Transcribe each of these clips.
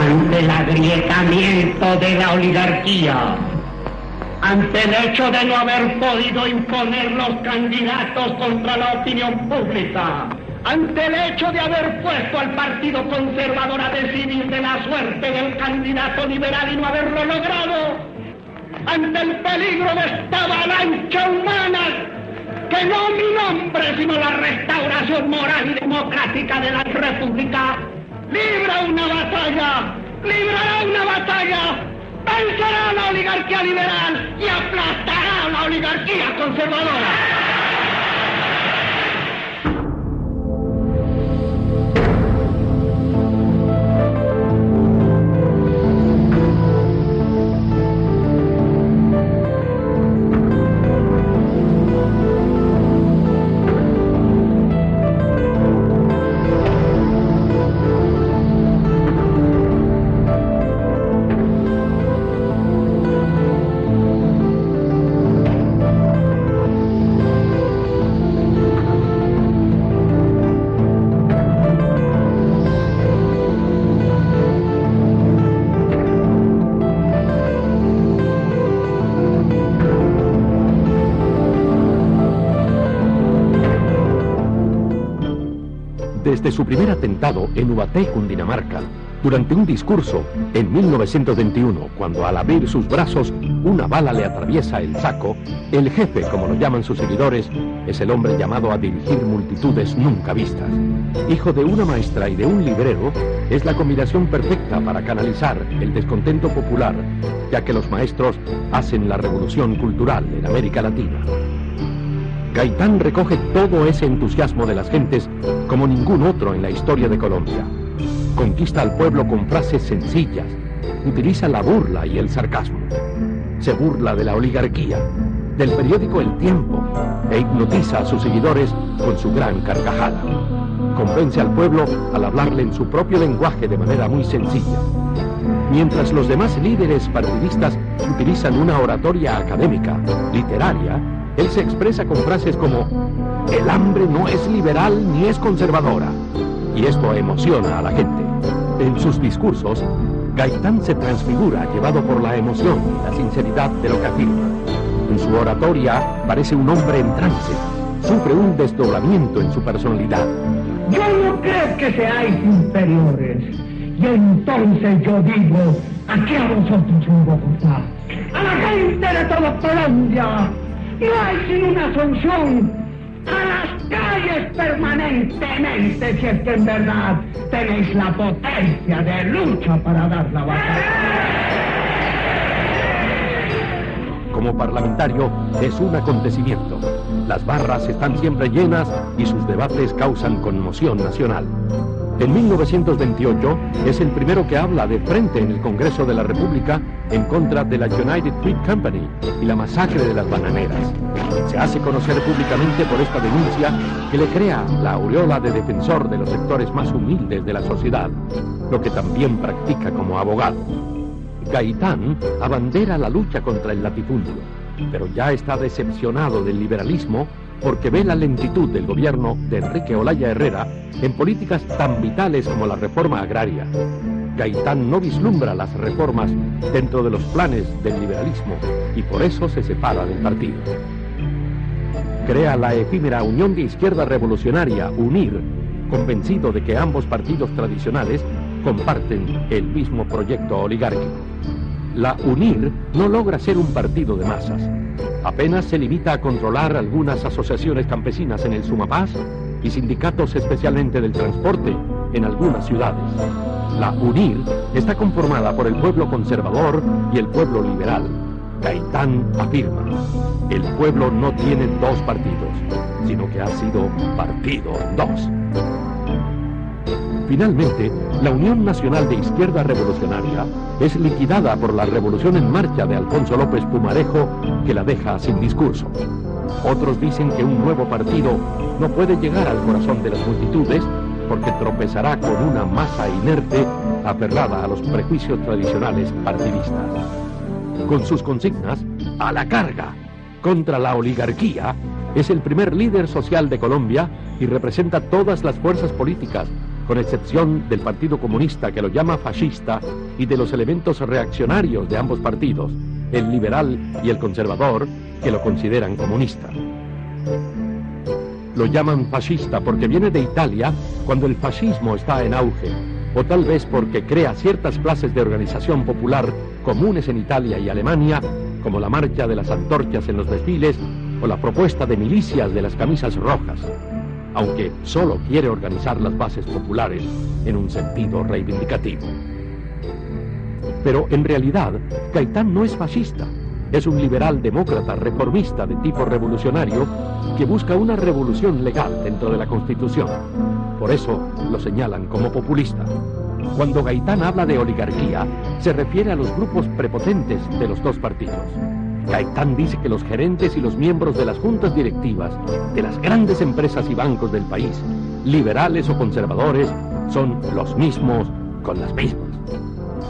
ante el agrietamiento de la oligarquía, ante el hecho de no haber podido imponer los candidatos contra la opinión pública, ante el hecho de haber puesto al Partido Conservador a decidir de la suerte del candidato liberal y no haberlo logrado, ante el peligro de esta avalancha humana, que no mi nombre, sino la restauración moral y democrática de la República, librará una batalla, vencerá a la oligarquía liberal y aplastará a la oligarquía conservadora. Desde su primer atentado en Ubaté, Cundinamarca, durante un discurso en 1921, cuando al abrir sus brazos una bala le atraviesa el saco, el jefe, como lo llaman sus seguidores, es el hombre llamado a dirigir multitudes nunca vistas. Hijo de una maestra y de un librero, es la combinación perfecta para canalizar el descontento popular, ya que los maestros hacen la revolución cultural en América Latina. Gaitán recoge todo ese entusiasmo de las gentes como ningún otro en la historia de Colombia. Conquista al pueblo con frases sencillas, utiliza la burla y el sarcasmo. Se burla de la oligarquía, del periódico El Tiempo, e hipnotiza a sus seguidores con su gran carcajada. Convence al pueblo al hablarle en su propio lenguaje de manera muy sencilla. Mientras los demás líderes partidistas utilizan una oratoria académica, literaria, él se expresa con frases como: el hambre no es liberal ni es conservadora. Y esto emociona a la gente. En sus discursos, Gaitán se transfigura llevado por la emoción y la sinceridad de lo que afirma. En su oratoria parece un hombre en trance. Sufre un desdoblamiento en su personalidad. Yo no creo que seáis inferiores. Y entonces yo digo, aquí a vosotros en Bogotá, a la gente de toda Colombia, no hay sino una solución: a las calles permanentemente, si es que en verdad tenéis la potencia de lucha para dar la batalla. Como parlamentario es un acontecimiento. Las barras están siempre llenas y sus debates causan conmoción nacional. En 1928 es el primero que habla de frente en el Congreso de la República en contra de la United Fruit Company y la masacre de las bananeras. Se hace conocer públicamente por esta denuncia que le crea la aureola de defensor de los sectores más humildes de la sociedad, lo que también practica como abogado. Gaitán abandera la lucha contra el latifundio, pero ya está decepcionado del liberalismo porque ve la lentitud del gobierno de Enrique Olaya Herrera en políticas tan vitales como la reforma agraria. Gaitán no vislumbra las reformas dentro de los planes del liberalismo y por eso se separa del partido. Crea la efímera Unión de Izquierda Revolucionaria, UNIR, convencido de que ambos partidos tradicionales comparten el mismo proyecto oligárquico. La UNIR no logra ser un partido de masas. Apenas se limita a controlar algunas asociaciones campesinas en el Sumapaz y sindicatos especialmente del transporte en algunas ciudades. La UNIR está conformada por el pueblo conservador y el pueblo liberal. Gaitán afirma: el pueblo no tiene dos partidos, sino que ha sido partido en dos. Finalmente, la Unión Nacional de Izquierda Revolucionaria es liquidada por la revolución en marcha de Alfonso López Pumarejo, que la deja sin discurso. Otros dicen que un nuevo partido no puede llegar al corazón de las multitudes porque tropezará con una masa inerte aferrada a los prejuicios tradicionales partidistas. Con sus consignas, a la carga, contra la oligarquía, es el primer líder social de Colombia y representa todas las fuerzas políticas, con excepción del Partido Comunista, que lo llama fascista, y de los elementos reaccionarios de ambos partidos, el liberal y el conservador, que lo consideran comunista. Lo llaman fascista porque viene de Italia cuando el fascismo está en auge, o tal vez porque crea ciertas clases de organización popular comunes en Italia y Alemania, como la marcha de las antorchas en los desfiles o la propuesta de milicias de las camisas rojas, aunque solo quiere organizar las bases populares en un sentido reivindicativo. Pero en realidad, Gaitán no es fascista, es un liberal demócrata reformista de tipo revolucionario que busca una revolución legal dentro de la Constitución. Por eso lo señalan como populista. Cuando Gaitán habla de oligarquía, se refiere a los grupos prepotentes de los dos partidos. Gaitán dice que los gerentes y los miembros de las juntas directivas de las grandes empresas y bancos del país, liberales o conservadores, son los mismos con las mismas.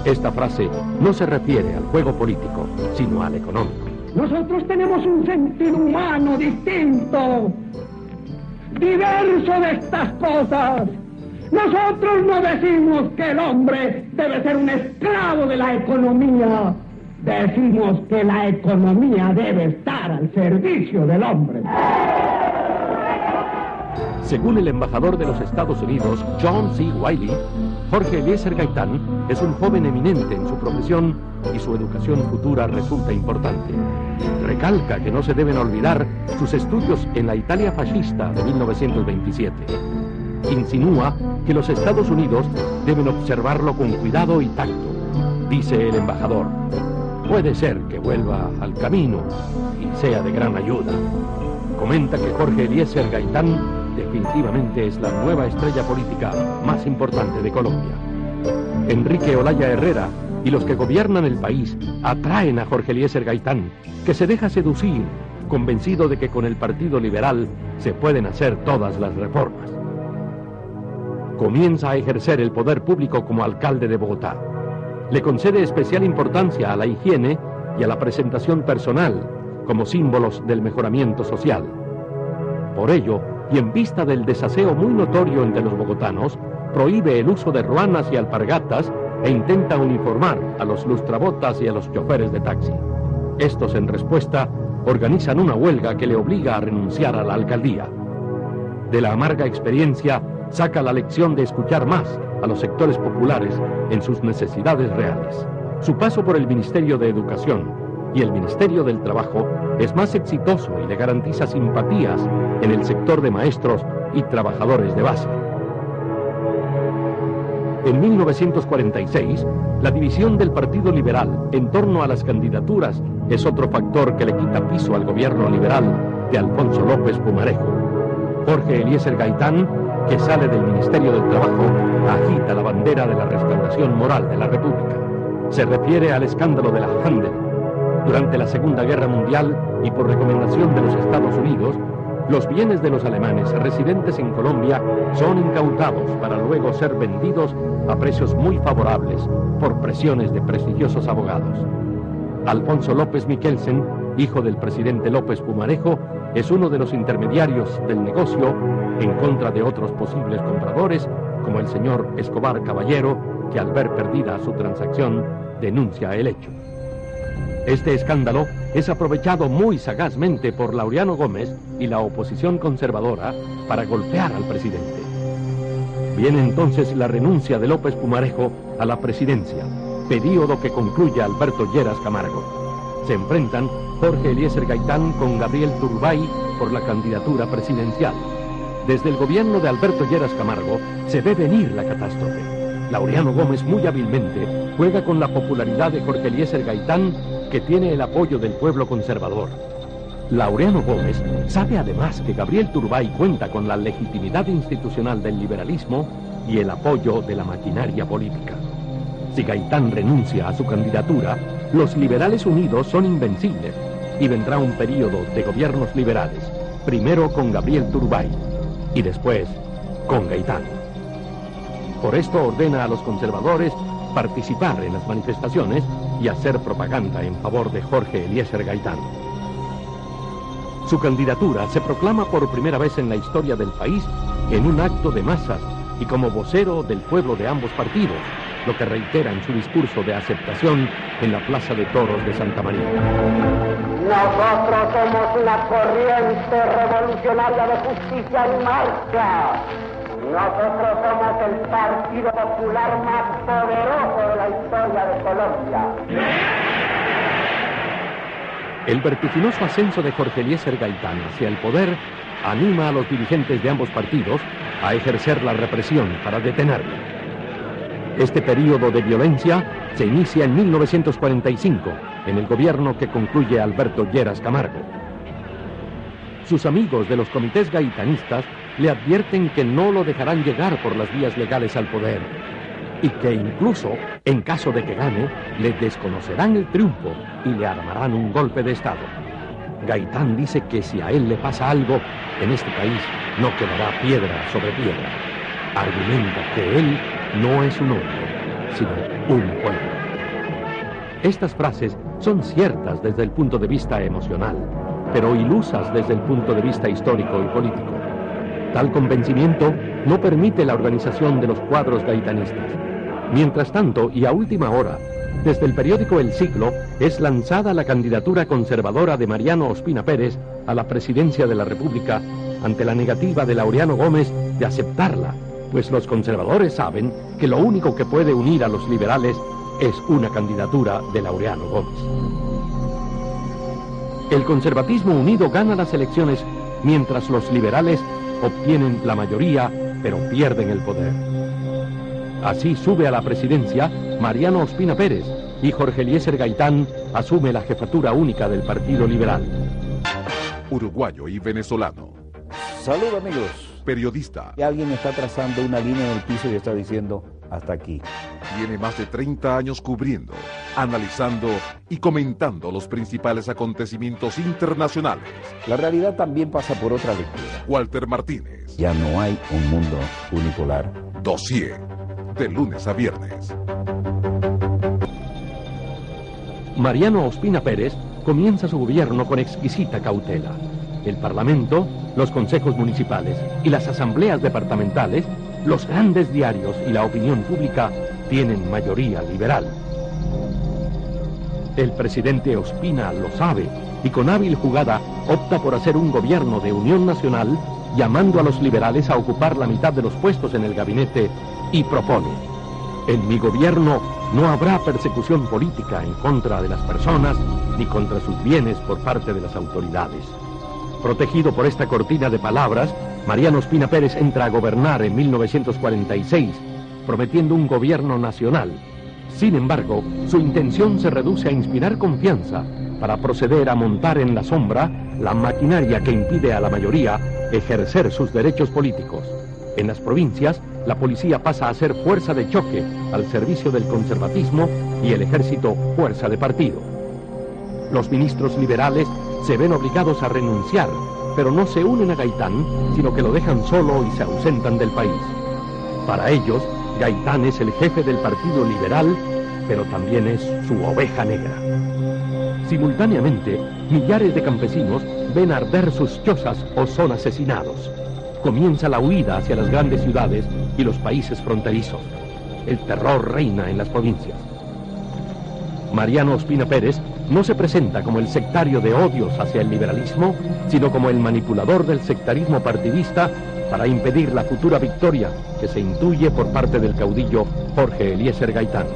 Esta frase no se refiere al juego político, sino al económico. Nosotros tenemos un sentido humano distinto, diverso de estas cosas. Nosotros no decimos que el hombre debe ser un esclavo de la economía. Decimos que la economía debe estar al servicio del hombre. Según el embajador de los Estados Unidos, John C. Wiley, Jorge Eliezer Gaitán es un joven eminente en su profesión y su educación futura resulta importante. Recalca que no se deben olvidar sus estudios en la Italia fascista de 1927. Insinúa que los Estados Unidos deben observarlo con cuidado y tacto. Dice el embajador: puede ser que vuelva al camino y sea de gran ayuda. Comenta que Jorge Eliezer Gaitán definitivamente es la nueva estrella política más importante de Colombia. Enrique Olaya Herrera y los que gobiernan el país atraen a Jorge Eliezer Gaitán, que se deja seducir, convencido de que con el Partido Liberal se pueden hacer todas las reformas. Comienza a ejercer el poder público como alcalde de Bogotá. Le concede especial importancia a la higiene y a la presentación personal como símbolos del mejoramiento social. Por ello, y en vista del desaseo muy notorio entre los bogotanos, prohíbe el uso de ruanas y alpargatas e intenta uniformar a los lustrabotas y a los choferes de taxi. Estos, en respuesta, organizan una huelga que le obliga a renunciar a la alcaldía. De la amarga experiencia, saca la lección de escuchar más a los sectores populares en sus necesidades reales. Su paso por el Ministerio de Educación y el Ministerio del Trabajo es más exitoso y le garantiza simpatías en el sector de maestros y trabajadores de base. En 1946, la división del Partido Liberal en torno a las candidaturas es otro factor que le quita piso al gobierno liberal de Alfonso López Pumarejo. Jorge Eliezer Gaitán, que sale del Ministerio del Trabajo, agita la bandera de la restauración moral de la República. Se refiere al escándalo de la Handel. Durante la Segunda Guerra Mundial y por recomendación de los Estados Unidos, los bienes de los alemanes residentes en Colombia son incautados para luego ser vendidos a precios muy favorables por presiones de prestigiosos abogados. Alfonso López Michelsen, hijo del presidente López Pumarejo, es uno de los intermediarios del negocio en contra de otros posibles compradores, como el señor Escobar Caballero, que al ver perdida su transacción denuncia el hecho. Este escándalo es aprovechado muy sagazmente por Laureano Gómez y la oposición conservadora para golpear al presidente. Viene entonces la renuncia de López Pumarejo a la presidencia, período que concluye Alberto Lleras Camargo. Se enfrentan Jorge Eliezer Gaitán con Gabriel Turbay por la candidatura presidencial. Desde el gobierno de Alberto Lleras Camargo se ve venir la catástrofe. Laureano Gómez muy hábilmente juega con la popularidad de Jorge Eliezer Gaitán, que tiene el apoyo del pueblo conservador. Laureano Gómez sabe además que Gabriel Turbay cuenta con la legitimidad institucional del liberalismo y el apoyo de la maquinaria política. Si Gaitán renuncia a su candidatura, los liberales unidos son invencibles y vendrá un período de gobiernos liberales, primero con Gabriel Turbay y después con Gaitán. Por esto ordena a los conservadores participar en las manifestaciones y hacer propaganda en favor de Jorge Eliezer Gaitán. Su candidatura se proclama por primera vez en la historia del país en un acto de masas y como vocero del pueblo de ambos partidos, lo que reitera en su discurso de aceptación en la Plaza de Toros de Santa María. Nosotros somos una corriente revolucionaria de justicia en marcha. Nosotros somos el Partido Popular más poderoso de la historia de Colombia. El vertiginoso ascenso de Jorge Eliezer Gaitán hacia el poder anima a los dirigentes de ambos partidos a ejercer la represión para detenerlo. Este periodo de violencia se inicia en 1945, en el gobierno que concluye Alberto Lleras Camargo. Sus amigos de los comités gaitanistas le advierten que no lo dejarán llegar por las vías legales al poder y que incluso, en caso de que gane, le desconocerán el triunfo y le armarán un golpe de Estado. Gaitán dice que si a él le pasa algo, en este país no quedará piedra sobre piedra. Argumenta que él no es un hombre, sino un pueblo. Estas frases son ciertas desde el punto de vista emocional, pero ilusas desde el punto de vista histórico y político. Tal convencimiento no permite la organización de los cuadros gaitanistas. Mientras tanto, y a última hora, desde el periódico El Siglo es lanzada la candidatura conservadora de Mariano Ospina Pérez a la presidencia de la República ante la negativa de Laureano Gómez de aceptarla, pues los conservadores saben que lo único que puede unir a los liberales es una candidatura de Laureano Gómez. El conservatismo unido gana las elecciones mientras los liberales obtienen la mayoría, pero pierden el poder. Así sube a la presidencia Mariano Ospina Pérez y Jorge Eliezer Gaitán asume la jefatura única del Partido Liberal. Uruguayo y venezolano. Salud, amigos. Periodista. Y alguien está trazando una línea en el piso y está diciendo hasta aquí. Tiene más de 30 años cubriendo, analizando y comentando los principales acontecimientos internacionales. La realidad también pasa por otra lectura. Walter Martínez. Ya no hay un mundo unipolar. Dossier. De lunes a viernes. Mariano Ospina Pérez comienza su gobierno con exquisita cautela. El Parlamento, los consejos municipales y las asambleas departamentales, los grandes diarios y la opinión pública tienen mayoría liberal. El presidente Ospina lo sabe y con hábil jugada opta por hacer un gobierno de unión nacional, llamando a los liberales a ocupar la mitad de los puestos en el gabinete y propone: en mi gobierno no habrá persecución política en contra de las personas ni contra sus bienes por parte de las autoridades. Protegido por esta cortina de palabras, Mariano Ospina Pérez entra a gobernar en 1946, prometiendo un gobierno nacional. Sin embargo, su intención se reduce a inspirar confianza para proceder a montar en la sombra la maquinaria que impide a la mayoría ejercer sus derechos políticos. En las provincias, la policía pasa a ser fuerza de choque al servicio del conservatismo y el ejército fuerza de partido. Los ministros liberales se ven obligados a renunciar, pero no se unen a Gaitán, sino que lo dejan solo y se ausentan del país. Para ellos, Gaitán es el jefe del Partido Liberal, pero también es su oveja negra. Simultáneamente, millares de campesinos ven arder sus chozas o son asesinados. Comienza la huida hacia las grandes ciudades y los países fronterizos. El terror reina en las provincias. Mariano Ospina Pérez no se presenta como el sectario de odios hacia el liberalismo, sino como el manipulador del sectarismo partidista para impedir la futura victoria que se intuye por parte del caudillo Jorge Eliezer Gaitán.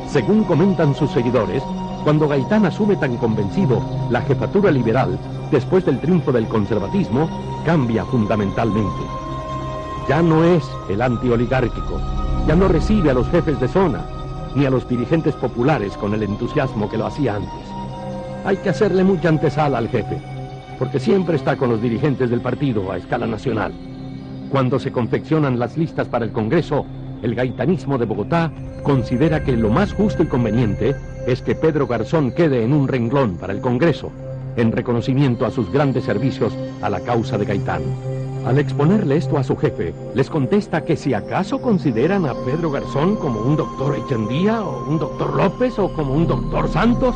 Según comentan sus seguidores, cuando Gaitán asume tan convencido la jefatura liberal después del triunfo del conservatismo, cambia fundamentalmente. Ya no es el antioligárquico, ya no recibe a los jefes de zona, ni a los dirigentes populares con el entusiasmo que lo hacía antes. Hay que hacerle mucha antesala al jefe, porque siempre está con los dirigentes del partido a escala nacional. Cuando se confeccionan las listas para el Congreso, el gaitanismo de Bogotá considera que lo más justo y conveniente es que Pedro Garzón quede en un renglón para el Congreso, en reconocimiento a sus grandes servicios a la causa de Gaitán. Al exponerle esto a su jefe, les contesta que si acaso consideran a Pedro Garzón como un doctor Echandía, o un doctor López, o como un doctor Santos.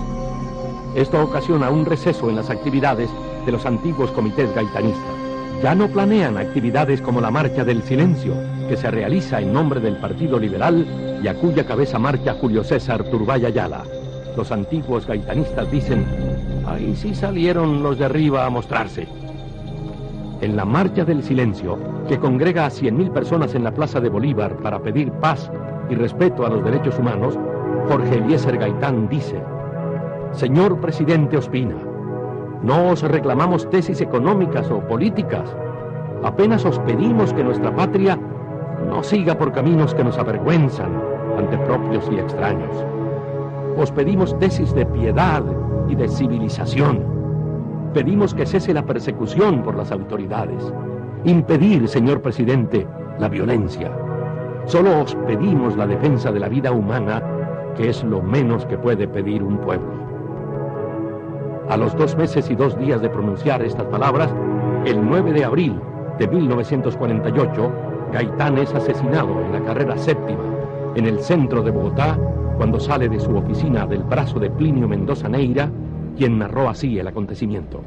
Esto ocasiona un receso en las actividades de los antiguos comités gaitanistas. Ya no planean actividades como la Marcha del Silencio, que se realiza en nombre del Partido Liberal y a cuya cabeza marcha Julio César Turbay Ayala. Los antiguos gaitanistas dicen, ahí sí salieron los de arriba a mostrarse. En la Marcha del Silencio, que congrega a 100.000 personas en la Plaza de Bolívar para pedir paz y respeto a los derechos humanos, Jorge Eliezer Gaitán dice, señor presidente Ospina, no os reclamamos tesis económicas o políticas, apenas os pedimos que nuestra patria no siga por caminos que nos avergüenzan ante propios y extraños. Os pedimos tesis de piedad y de civilización. Pedimos que cese la persecución por las autoridades. Impedir, señor presidente, la violencia. Solo os pedimos la defensa de la vida humana, que es lo menos que puede pedir un pueblo. A los 2 meses y 2 días de pronunciar estas palabras, el 9 de abril de 1948, Gaitán es asesinado en la carrera 7ª, en el centro de Bogotá, cuando sale de su oficina del brazo de Plinio Mendoza Neira, quien narró así el acontecimiento.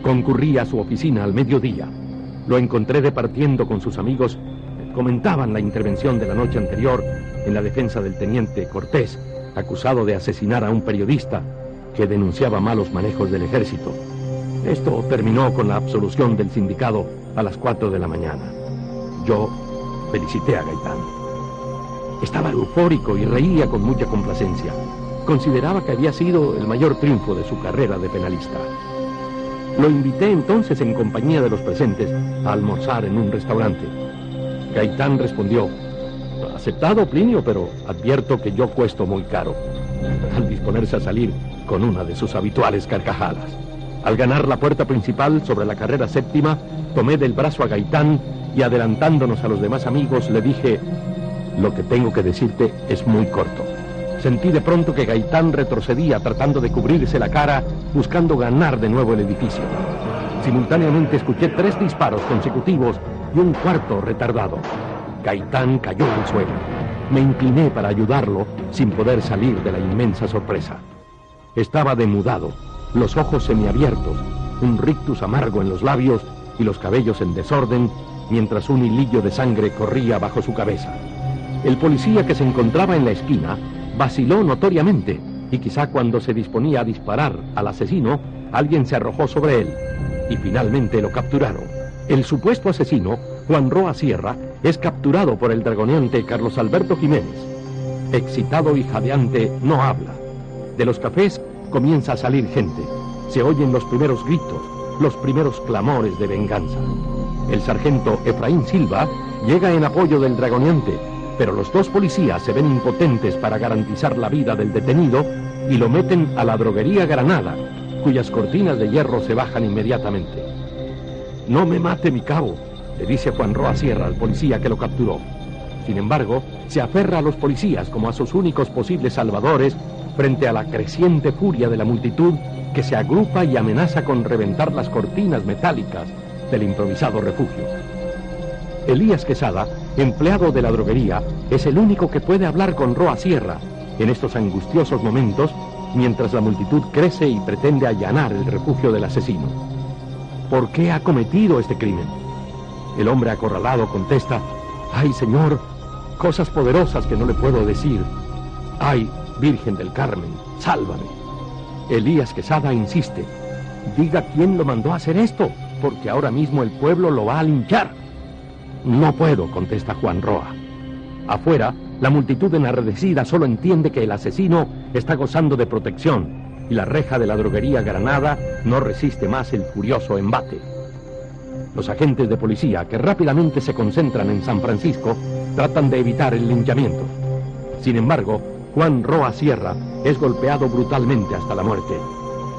Concurrí a su oficina al mediodía. Lo encontré departiendo con sus amigos. Comentaban la intervención de la noche anterior en la defensa del teniente Cortés, acusado de asesinar a un periodista que denunciaba malos manejos del ejército. Esto terminó con la absolución del sindicado a las 4 de la mañana. Yo felicité a Gaitán. Estaba eufórico y reía con mucha complacencia. Consideraba que había sido el mayor triunfo de su carrera de penalista. Lo invité entonces en compañía de los presentes a almorzar en un restaurante. Gaitán respondió, aceptado, Plinio, pero advierto que yo cuesto muy caro, al disponerse a salir con una de sus habituales carcajadas. Al ganar la puerta principal sobre la carrera 7ª, tomé del brazo a Gaitán y adelantándonos a los demás amigos le dije, lo que tengo que decirte es muy corto. Sentí de pronto que Gaitán retrocedía tratando de cubrirse la cara, buscando ganar de nuevo el edificio. Simultáneamente escuché 3 disparos consecutivos y un cuarto retardado. Gaitán cayó al suelo. Me incliné para ayudarlo sin poder salir de la inmensa sorpresa. Estaba demudado, los ojos semiabiertos, un rictus amargo en los labios y los cabellos en desorden, mientras un hilillo de sangre corría bajo su cabeza. El policía que se encontraba en la esquina vaciló notoriamente y quizá cuando se disponía a disparar al asesino, alguien se arrojó sobre él y finalmente lo capturaron. El supuesto asesino, Juan Roa Sierra, es capturado por el dragoneante Carlos Alberto Jiménez. Excitado y jadeante, no habla. De los cafés comienza a salir gente. Se oyen los primeros gritos, los primeros clamores de venganza. El sargento Efraín Silva llega en apoyo del dragoneante, pero los 2 policías se ven impotentes para garantizar la vida del detenido y lo meten a la droguería Granada, cuyas cortinas de hierro se bajan inmediatamente. No me mate, mi cabo, le dice Juan Roa Sierra al policía que lo capturó. Sin embargo, se aferra a los policías como a sus únicos posibles salvadores frente a la creciente furia de la multitud que se agrupa y amenaza con reventar las cortinas metálicas del improvisado refugio. Elías Quesada, empleado de la droguería, es el único que puede hablar con Roa Sierra en estos angustiosos momentos, mientras la multitud crece y pretende allanar el refugio del asesino. ¿Por qué ha cometido este crimen? El hombre acorralado contesta, ¡ay, señor! Cosas poderosas que no le puedo decir. ¡Ay, Virgen del Carmen, sálvame! Elías Quesada insiste, diga quién lo mandó a hacer esto, porque ahora mismo el pueblo lo va a linchar. No puedo, contesta Juan Roa. Afuera, la multitud enardecida solo entiende que el asesino está gozando de protección y la reja de la droguería Granada no resiste más el furioso embate. Los agentes de policía, que rápidamente se concentran en San Francisco, tratan de evitar el linchamiento. Sin embargo, Juan Roa Sierra es golpeado brutalmente hasta la muerte.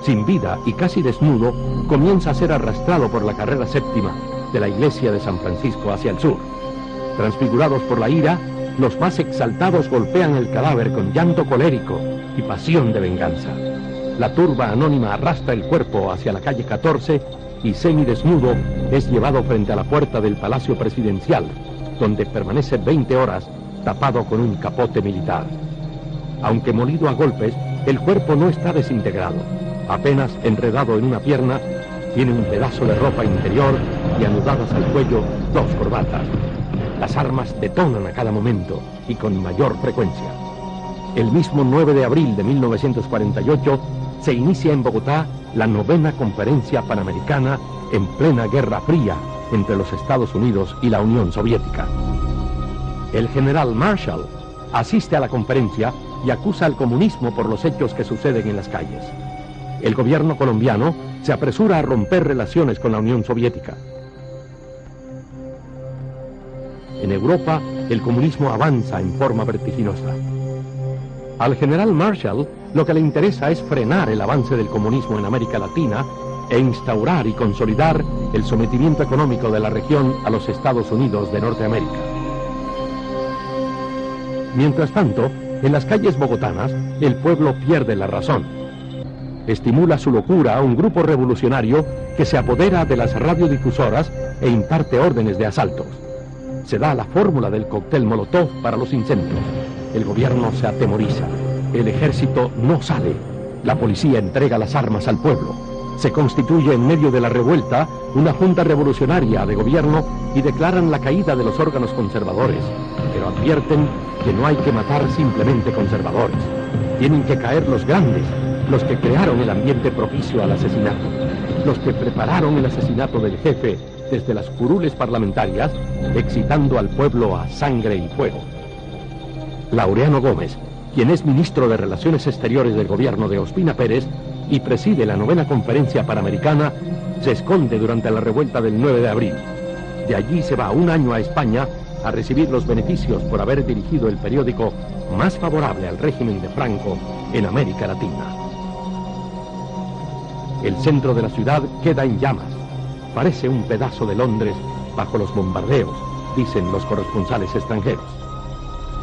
Sin vida y casi desnudo, comienza a ser arrastrado por la carrera 7ª de la iglesia de San Francisco hacia el sur. Transfigurados por la ira, los más exaltados golpean el cadáver con llanto colérico y pasión de venganza. La turba anónima arrastra el cuerpo hacia la calle 14 y semidesnudo es llevado frente a la puerta del Palacio Presidencial, donde permanece 20 horas tapado con un capote militar. Aunque molido a golpes, el cuerpo no está desintegrado. Apenas enredado en una pierna, Tiene un pedazo de ropa interior y anudadas al cuello 2 corbatas. Las armas detonan a cada momento y con mayor frecuencia. El mismo 9 de abril de 1948 se inicia en Bogotá la 9ª Conferencia Panamericana en plena Guerra Fría entre los Estados Unidos y la Unión Soviética. El general Marshall asiste a la conferencia y acusa al comunismo por los hechos que suceden en las calles. El gobierno colombiano se apresura a romper relaciones con la Unión Soviética. En Europa, el comunismo avanza en forma vertiginosa. Al general Marshall lo que le interesa es frenar el avance del comunismo en América Latina e instaurar y consolidar el sometimiento económico de la región a los Estados Unidos de Norteamérica. Mientras tanto, en las calles bogotanas, el pueblo pierde la razón. Estimula su locura a un grupo revolucionario que se apodera de las radiodifusoras e imparte órdenes de asaltos. Se da la fórmula del cóctel Molotov para los incendios. El gobierno se atemoriza. El ejército no sale. La policía entrega las armas al pueblo. Se constituye en medio de la revuelta una junta revolucionaria de gobierno y declaran la caída de los órganos conservadores, pero advierten que no hay que matar simplemente conservadores. Tienen que caer los grandes, los que crearon el ambiente propicio al asesinato, los que prepararon el asesinato del jefe desde las curules parlamentarias, excitando al pueblo a sangre y fuego. Laureano Gómez, quien es ministro de Relaciones Exteriores del gobierno de Ospina Pérez y preside la 9ª Conferencia Panamericana, se esconde durante la revuelta del 9 de abril. De allí se va un año a España a recibir los beneficios por haber dirigido el periódico más favorable al régimen de Franco en América Latina. El centro de la ciudad queda en llamas. Parece un pedazo de Londres bajo los bombardeos, dicen los corresponsales extranjeros.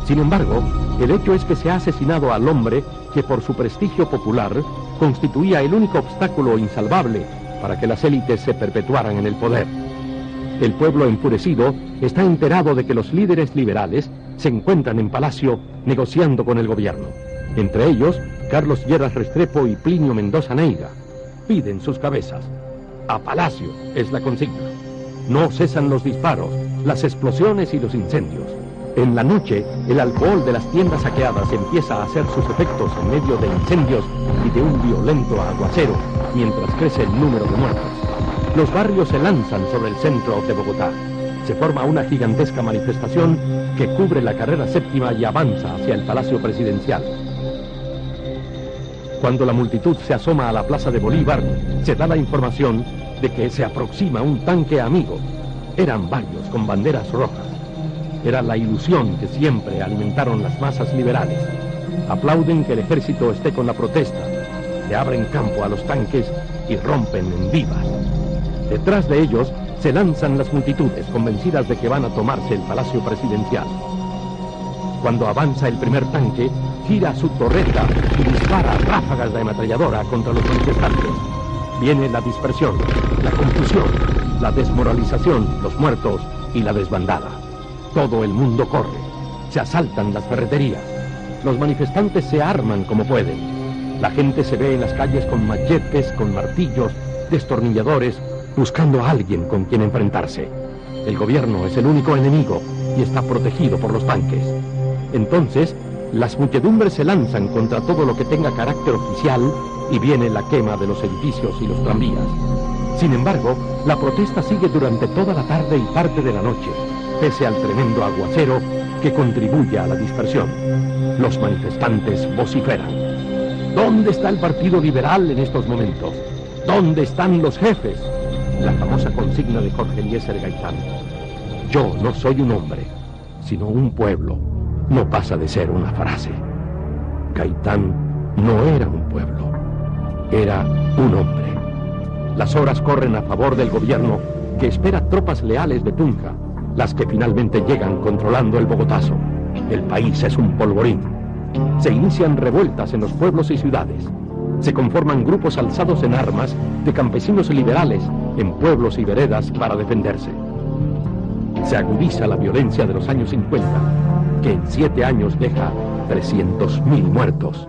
Sin embargo, el hecho es que se ha asesinado al hombre que por su prestigio popular constituía el único obstáculo insalvable para que las élites se perpetuaran en el poder. El pueblo enfurecido está enterado de que los líderes liberales se encuentran en Palacio negociando con el gobierno. Entre ellos, Carlos Lleras Restrepo y Plinio Mendoza Neira. Piden sus cabezas. A Palacio es la consigna. No cesan los disparos, las explosiones y los incendios. En la noche, el alcohol de las tiendas saqueadas empieza a hacer sus efectos en medio de incendios y de un violento aguacero, mientras crece el número de muertos. Los barrios se lanzan sobre el centro de Bogotá. Se forma una gigantesca manifestación que cubre la carrera séptima y avanza hacia el Palacio Presidencial. Cuando la multitud se asoma a la Plaza de Bolívar, se da la información de que se aproxima un tanque amigo. Eran varios con banderas rojas. Era la ilusión que siempre alimentaron las masas liberales. Aplauden que el ejército esté con la protesta. Le abren campo a los tanques y rompen en vivas. Detrás de ellos se lanzan las multitudes convencidas de que van a tomarse el Palacio Presidencial. Cuando avanza el primer tanque, gira su torreta y dispara ráfagas de ametralladora contra los manifestantes. Viene la dispersión, la confusión, la desmoralización, los muertos y la desbandada. Todo el mundo corre. Se asaltan las ferreterías. Los manifestantes se arman como pueden. La gente se ve en las calles con machetes, con martillos, destornilladores, buscando a alguien con quien enfrentarse. El gobierno es el único enemigo y está protegido por los tanques. Entonces, las muchedumbres se lanzan contra todo lo que tenga carácter oficial y viene la quema de los edificios y los tranvías. Sin embargo, la protesta sigue durante toda la tarde y parte de la noche, pese al tremendo aguacero que contribuye a la dispersión. Los manifestantes vociferan. ¿Dónde está el Partido Liberal en estos momentos? ¿Dónde están los jefes? La famosa consigna de Jorge Eliezer Gaitán. Yo no soy un hombre, sino un pueblo. No pasa de ser una frase. Gaitán no era un pueblo, era un hombre. Las horas corren a favor del gobierno, que espera tropas leales de Tunja, las que finalmente llegan controlando el Bogotazo. El país es un polvorín. Se inician revueltas en los pueblos y ciudades. Se conforman grupos alzados en armas de campesinos liberales en pueblos y veredas para defenderse. Se agudiza la violencia de los años 50, que en 7 años deja 300.000 muertos.